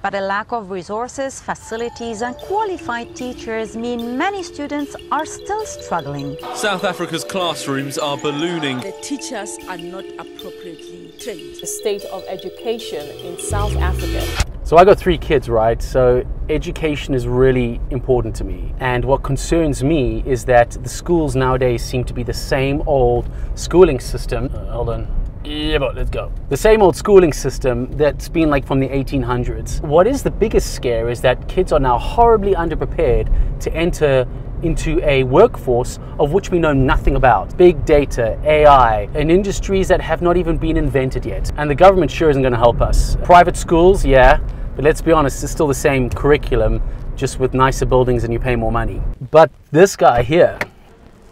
But a lack of resources, facilities and qualified teachers mean many students are still struggling. South Africa's classrooms are ballooning. The teachers are not appropriately trained. The state of education in South Africa. So I got 3 kids, right? So education is really important to me. And what concerns me is that the schools nowadays seem to be the same old schooling system. Hold on. Yeah, but let's go. The same old schooling system that's been like from the 1800s. What is the biggest scare is that kids are now horribly underprepared to enter into a workforce of which we know nothing about. Big data, AI, and industries that have not even been invented yet. And the government sure isn't going to help us. Private schools, yeah, but let's be honest, it's still the same curriculum, just with nicer buildings and you pay more money. But this guy here,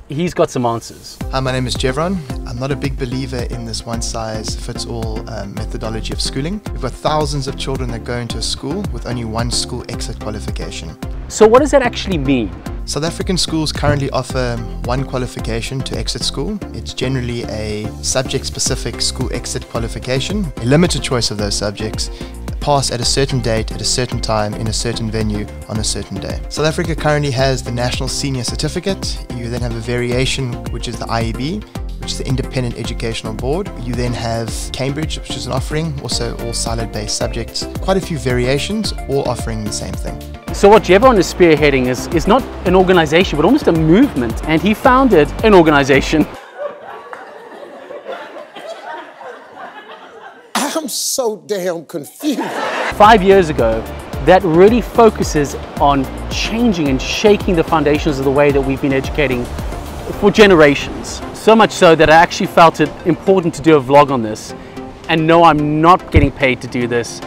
he's got some answers. Hi, my name is Jevron. I'm not a big believer in this one-size-fits-all methodology of schooling. We've got thousands of children that go into a school with only one school exit qualification. So what does that actually mean? South African schools currently offer one qualification to exit school. It's generally a subject-specific school exit qualification, a limited choice of those subjects, pass at a certain date, at a certain time, in a certain venue, on a certain day. South Africa currently has the National Senior Certificate. You then have a variation, which is the IEB, which is the Independent Educational Board. You then have Cambridge, which is an offering, also all siloed-based subjects. Quite a few variations, all offering the same thing. So what Jevon is spearheading is not an organization, but almost a movement. And he founded an organization. I'm so damn confused. 5 years ago, that really focuses on changing and shaking the foundations of the way that we've been educating for generations. So much so that I actually felt it important to do a vlog on this. And no, I'm not getting paid to do this.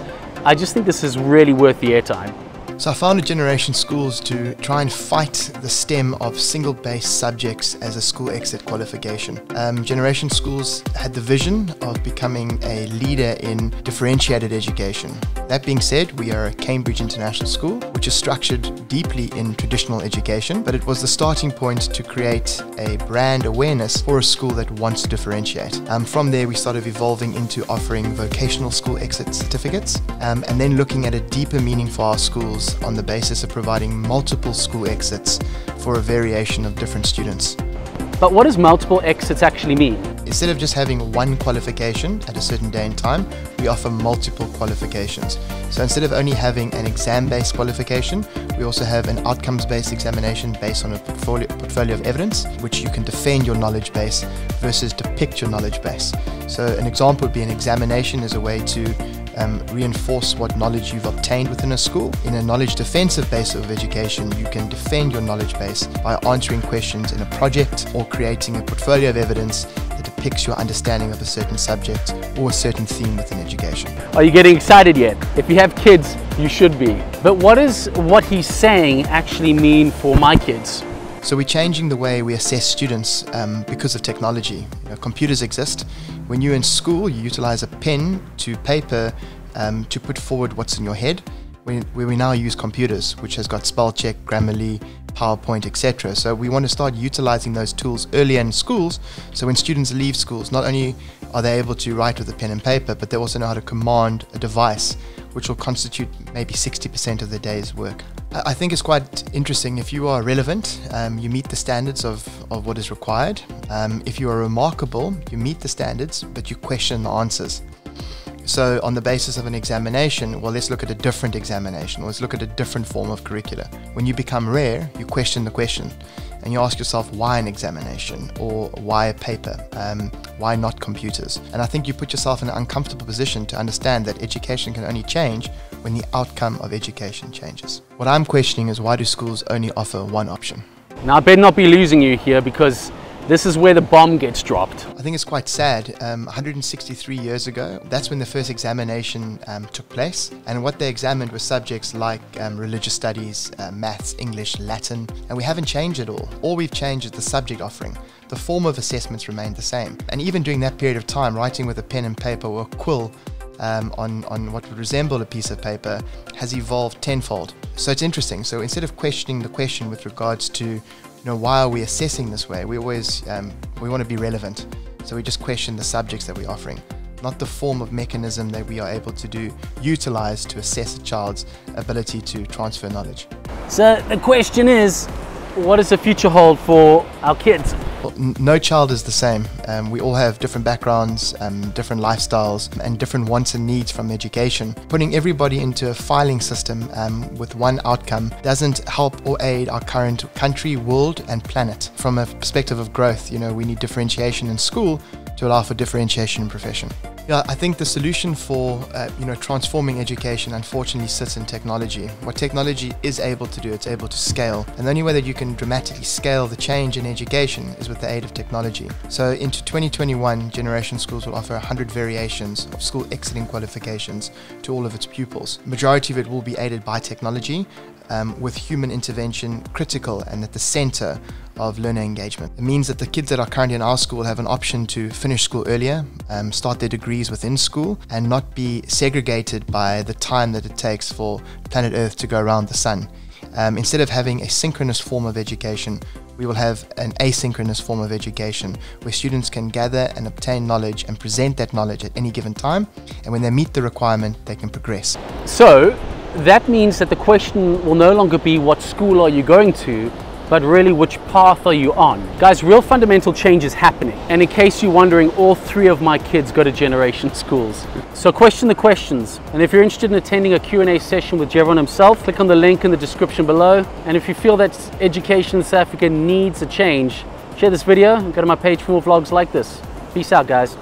I just think this is really worth the airtime. So I founded Generation Schools to try and fight the stem of single-based subjects as a school exit qualification. Generation Schools had the vision of becoming a leader in differentiated education. That being said, we are a Cambridge International School, which is structured deeply in traditional education, but it was the starting point to create a brand awareness for a school that wants to differentiate. From there, we started evolving into offering vocational school exit certificates, and then looking at a deeper meaning for our schools on the basis of providing multiple school exits for a variation of different students. But what does multiple exits actually mean? Instead of just having one qualification at a certain day and time, we offer multiple qualifications. So instead of only having an exam-based qualification, we also have an outcomes-based examination based on a portfolio of evidence, which you can defend your knowledge base versus depict your knowledge base. So an example would be an examination is a way to reinforce what knowledge you've obtained within a school. In a knowledge defensive base of education, you can defend your knowledge base by answering questions in a project or creating a portfolio of evidence that depicts your understanding of a certain subject or a certain theme within education. Are you getting excited yet? If you have kids, you should be. But what does what he's saying actually mean for my kids? So we're changing the way we assess students because of technology. Computers exist. When you're in school, you utilize a pen to paper to put forward what's in your head. Where we now use computers, which has got spell check, Grammarly, PowerPoint, etc. So we want to start utilizing those tools earlier in schools, so when students leave schools, not only are they able to write with a pen and paper, but they also know how to command a device, which will constitute maybe 60% of their day's work. I think it's quite interesting. If you are relevant, you meet the standards of what is required. If you are remarkable, you meet the standards, but you question the answers. So on the basis of an examination, well, let's look at a different examination, or let's look at a different form of curricula. When you become rare, you question the question, and you ask yourself, why an examination, or why a paper, why not computers? And I think you put yourself in an uncomfortable position to understand that education can only change when the outcome of education changes. What I'm questioning is, why do schools only offer one option? Now I better not be losing you here, because this is where the bomb gets dropped. I think it's quite sad. 163 years ago, that's when the first examination took place. And what they examined were subjects like religious studies, maths, English, Latin, and we haven't changed at all. All we've changed is the subject offering. The form of assessments remained the same. And even during that period of time, writing with a pen and paper or a quill on what would resemble a piece of paper has evolved tenfold. So it's interesting. So instead of questioning the question with regards to why are we assessing this way? We always we want to be relevant, so we just question the subjects that we're offering. not the form of mechanism that we are able to utilize to assess a child's ability to transfer knowledge. So the question is, what does the future hold for our kids? Well, no child is the same. We all have different backgrounds, different lifestyles, and different wants and needs from education. Putting everybody into a filing system with one outcome doesn't help or aid our current country, world, and planet. From a perspective of growth, we need differentiation in school to allow for differentiation in profession. Yeah, I think the solution for transforming education unfortunately sits in technology. What technology is able to do, it's able to scale. And the only way that you can dramatically scale the change in education is with the aid of technology. So into 2021, Generation Schools will offer 100 variations of school exiting qualifications to all of its pupils. The majority of it will be aided by technology, with human intervention critical and at the center of learner engagement. It means that the kids that are currently in our school have an option to finish school earlier, start their degrees within school, and not be segregated by the time that it takes for planet Earth to go around the sun. Instead of having a synchronous form of education, we will have an asynchronous form of education where students can gather and obtain knowledge and present that knowledge at any given time, and when they meet the requirement, they can progress. So that means that the question will no longer be what school are you going to, but really which path are you on. Guys, real fundamental change is happening. And in case you're wondering, all 3 of my kids go to Generation Schools. So question the questions. And if you're interested in attending a Q&A session with Jevon himself, click on the link in the description below. And if you feel that education in South Africa needs a change, share this video and go to my page for more vlogs like this. Peace out, guys.